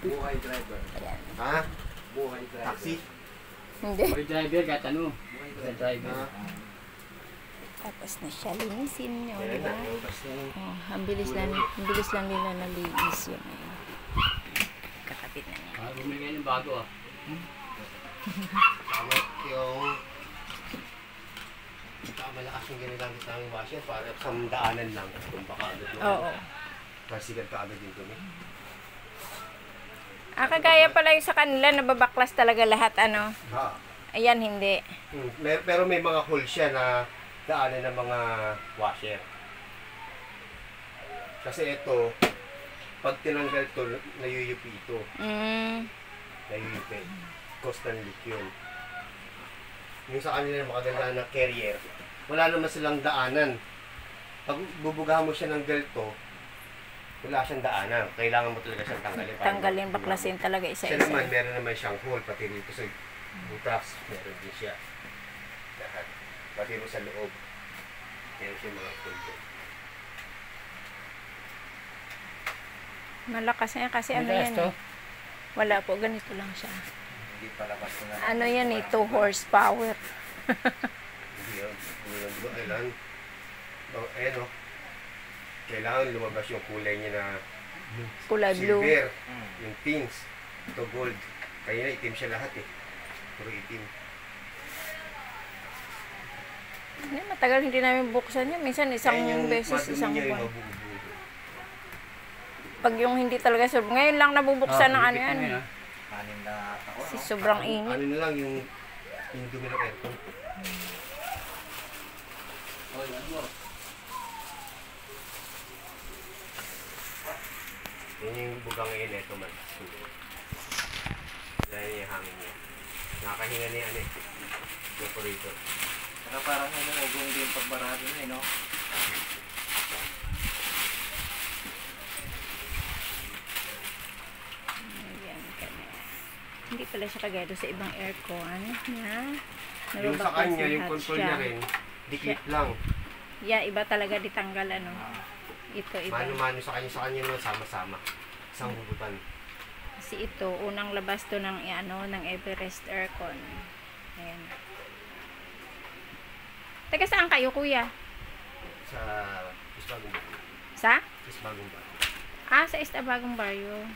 Buhay driver. Ayan. Ha? Buhay driver. Taxi? Hindi. Buhay driver, kahit ano. Buhay driver. Tapos na siya linisin nyo, di ba? Oh, ang bilis lang nila nalinis yun. Ayan. Kakapit na niya. Bumili ngayon ng bago ah. Tama yung malakas yung ginagamit namin washer para sa daanan lang. Kung baka agad mo. Oo. Masigat ka agad yung dumi. Kagaya pala yung sa kanila, nababaklas talaga lahat, ano? Ha. Ayan, hindi. Pero may mga hole siya na daanan ng mga washer. Kasi ito, pag tinanggal to, nayuyupi ito. Nayuyupi. Constant leak yun. Yung sa kanila makaganda na carrier, wala naman silang daanan. Pag bubugahan mo siya ng ganito, wala siyang daanan. Kailangan mo talaga siyang tanggalin. Tanggalin, baklasin talaga isa-isa. Siya naman, meron naman siyang hole, pati dito sa butas, meron din siya. Lahat. Pati mo sa loob, meron siya mga hole doon. Malakas yan kasi ano yan eh. Wala po, ganito lang siya. Hindi palabas na. Ano yan eh, 2 horsepower. Hindi yun. Hindi yun. Diba kailangan? Ayan o. Kailangan lumabas yung kulay niya na Kulay blue. silver. Yung pins. Ito gold. Kaya na itim siya lahat eh. Puro itim. Matagal hindi namin buksan yun. Minsan isang beses, isang buwan. Pag yung hindi talaga sobrang. Ngayon lang nabubuksan ng ano yan. Kasi sobrang init. Ano na lang yung dumi ng aircon. Yan yung bugang ngayon ito man. Yan yung hangin niya. Nakakahinga niya ano eh. Evaporator. Saka parang ano, ugong din pagbarado niya, no? Ayan kami. Hindi pala siya kagaya doon sa ibang aircon na Yung sa kanya, yung control niya rin, dikit lang. Yeah, iba talaga ditanggal ano. Ito iba. Mano-mano sa kanya naman sama-sama. Isang bubutan. Kasi ito, unang labas to ng ano, ng Everest aircon. Ayan. Taga saan kayo, kuya? Sa Isbagong Baryo. Sa? Isbagong Baryo. Sa Istabagong Baryo.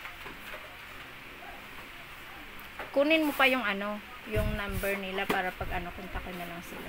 Kunin mo pa yung ano, yung number nila para pag ano, kontakin na lang sila.